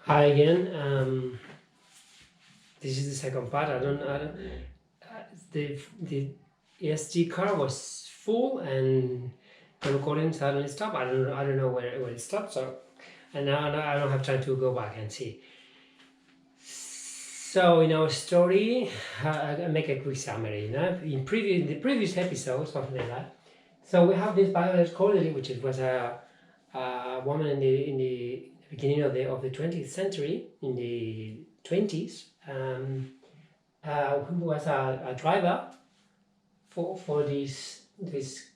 Hi again. This is the second part. The ESG card was full and the recording suddenly stopped. I don't know where it stopped. So, and now I don't have time to go back and see. So in our story, I make a quick summary. In the previous episode, something like that. So we have this Violette Cordely, which was a woman in the beginning of the 20th century, in the 20s, who was a driver for this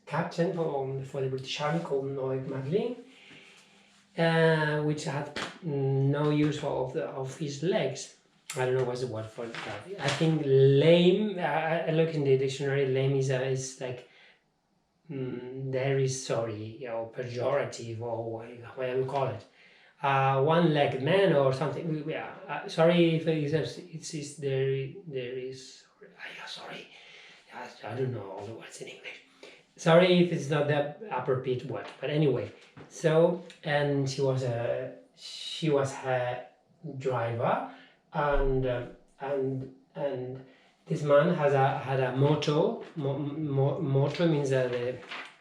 captain for the British Army called Noel McLean, which had no use of his legs. I don't know what's the word for that. I think lame. I look in the dictionary. Lame is like very sorry or pejorative or whatever you call it. One-legged man or something. Yeah. Sorry if it's there is. Sorry. I don't know all the words in English. Sorry if it's not the appropriate word, but anyway. So and she was her driver, and this man had a motto. Motto means the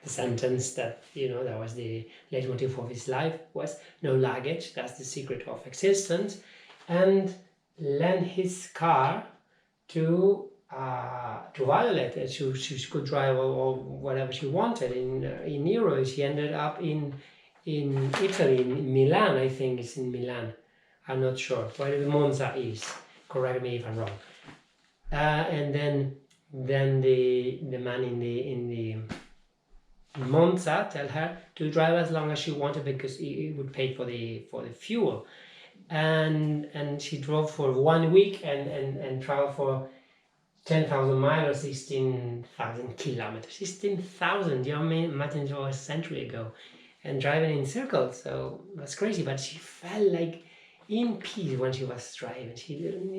sentence that that was the leitmotif of his life was no luggage. That's the secret of existence, and lent his car to Violette, and she could drive or whatever she wanted in Europe. She ended up in Italy, in Milan. I think it's in Milan. I'm not sure where Monza is. Correct me if I'm wrong. And then the man in the Monza tell her to drive as long as she wanted because it would pay for the fuel, and she drove for 1 week and traveled for 10,000 miles or 16,000 kilometers. 16,000, you know, imagine it was a century ago, and driving in circles. So that's crazy. But she felt like in peace when she was driving. She didn't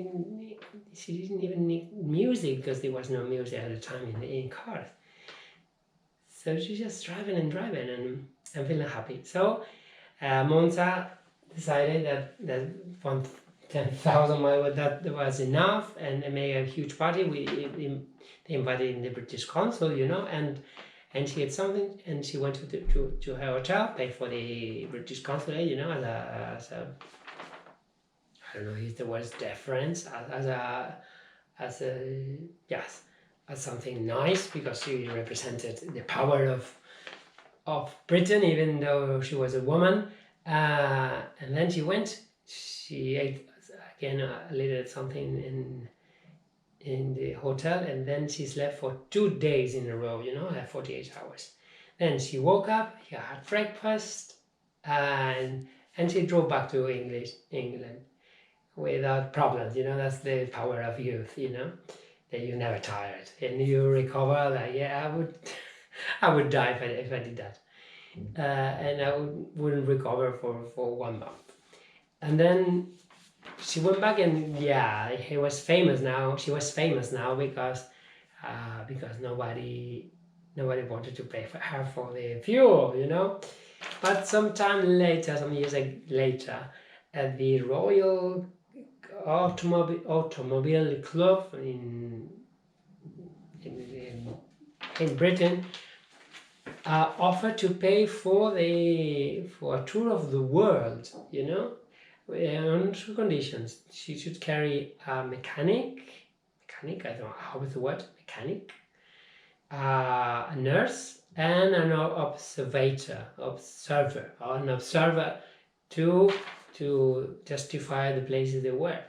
even need music because there was no music at the time in cars. So she's just driving and feeling happy. So Monza decided that 10,000 miles that was enough, and they made a huge party. They invited the British consul, and she had something, and she went to her hotel, paid for the British consulate, as a I don't know if the word deference, as something nice, because she represented the power of Britain, even though she was a woman. And then she went. She ate again a little something in the hotel, and then she slept for 2 days in a row. 48 hours. Then she woke up. She had breakfast, and she drove back to England without problems. That's the power of youth. That you're never tired and you recover. Like, yeah, I would die if I did that. And I wouldn't recover for 1 month. And then she went back, and he was famous now. She was famous now because nobody wanted to pay for her for the fuel, But some years later, at the Royal Automobile Club in Britain, offered to pay for a tour of the world, on two conditions. She should carry a mechanic, I don't know how is the word, mechanic, a nurse, and an observer to justify the places they were.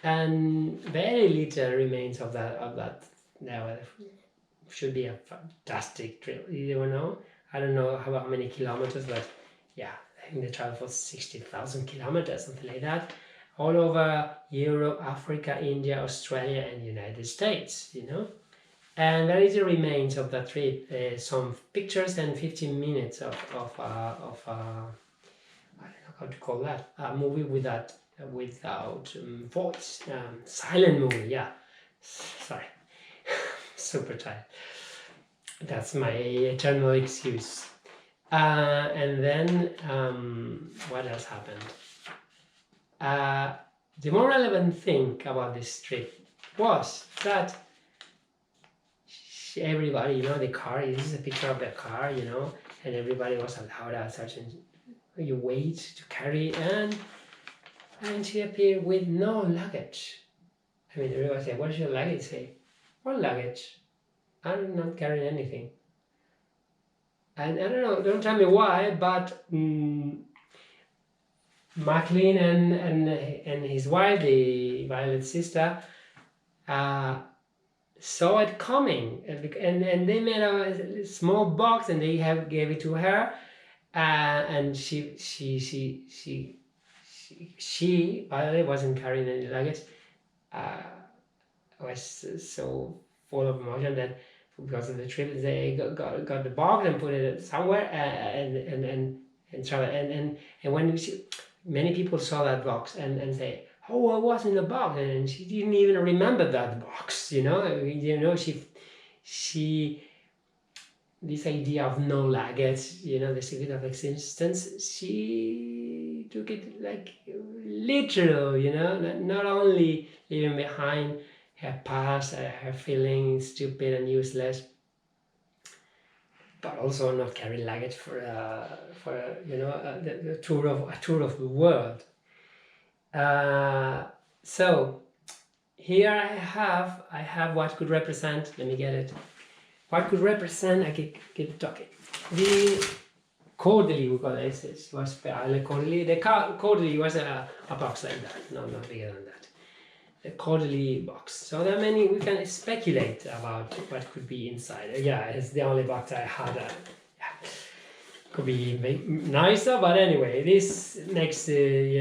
And very little remains of that. Now, should be a fantastic trip. I don't know how many kilometers, but I think they travel for 60,000 kilometers, something like that, all over Europe, Africa, India, Australia, and United States. And there is the remains of that trip, some pictures and 15 minutes of I don't know how to call that, a movie without voice, silent movie. Sorry. Super tired. That's my eternal excuse. And then what else happened? the more relevant thing about this trip was that everybody, the car, this is a picture of the car, and everybody was allowed a certain weight to carry, and she appeared with no luggage. I mean, everybody said, "What's your luggage?" Say, "What luggage? I'm not carrying anything." And I don't know, don't tell me why, but Maclean and his wife, the Violette's sister, saw it coming, and they made a small box, and they gave it to her, and she Violet wasn't carrying any luggage. Was so full of emotion that because of the trip they got the box and put it somewhere and travel, and when many people saw that box and say, "Oh, I was in the box," and she didn't even remember that box, she this idea of no luggage, the secret of existence, she took it like literal, not only leaving behind her past, her feeling stupid and useless, but also not carry luggage for the tour of the world. So here I have what could represent. Let me get it. What could represent? I keep talking. The Cordely, we call it. It was Violette Cordely. The Cordely was a box like that. No, not bigger than that. The Cordely box. So there are many. We can speculate about what could be inside. Yeah, it's the only box I had. Could be nicer, but anyway, this makes the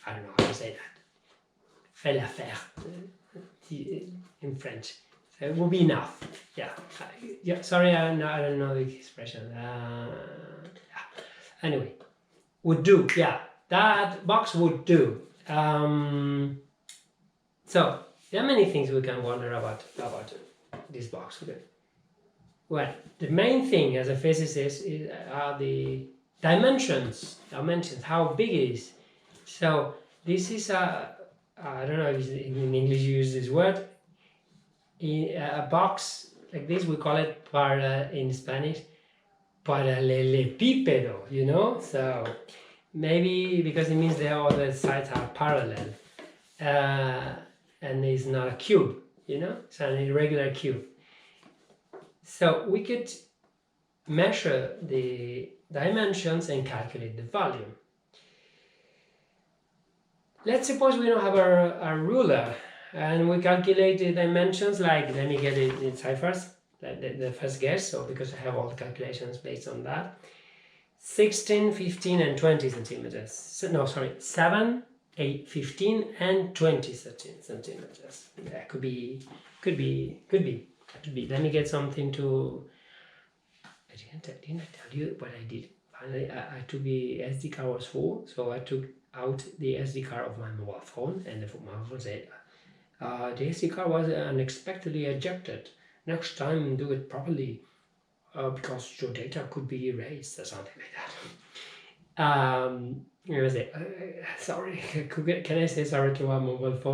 I don't know how to say that. Fait l'affaire in French. So it will be enough. Yeah. Sorry, I don't know the expression. Anyway, would do. Yeah, that box would do. So there are many things we can wonder about this box. Okay. Well, the main thing as a physicist are the dimensions. How big it is. So this is I don't know if in English you use this word. In a box like this, we call it in Spanish paralelepípedo, so maybe because it means that all the sides are parallel, and it's not a cube, it's an irregular cube. So we could measure the dimensions and calculate the volume. Let's suppose we don't have a ruler, and we calculate the dimensions, like, let me get it inside first, the first guess, so because I have all the calculations based on that. 16, 15, and 20 centimeters. So, no, sorry, 7, 8, 15, and 20 centimeters. Yeah, could be. Let me get something to. Didn't I tell you what I did? Finally, I took the SD card was full, so I took out the SD card of my mobile phone, and the mobile phone said, the SD card was unexpectedly ejected. Next time, do it properly, because your data could be erased or something like that. I was like, sorry, can I say sorry to my mobile phone?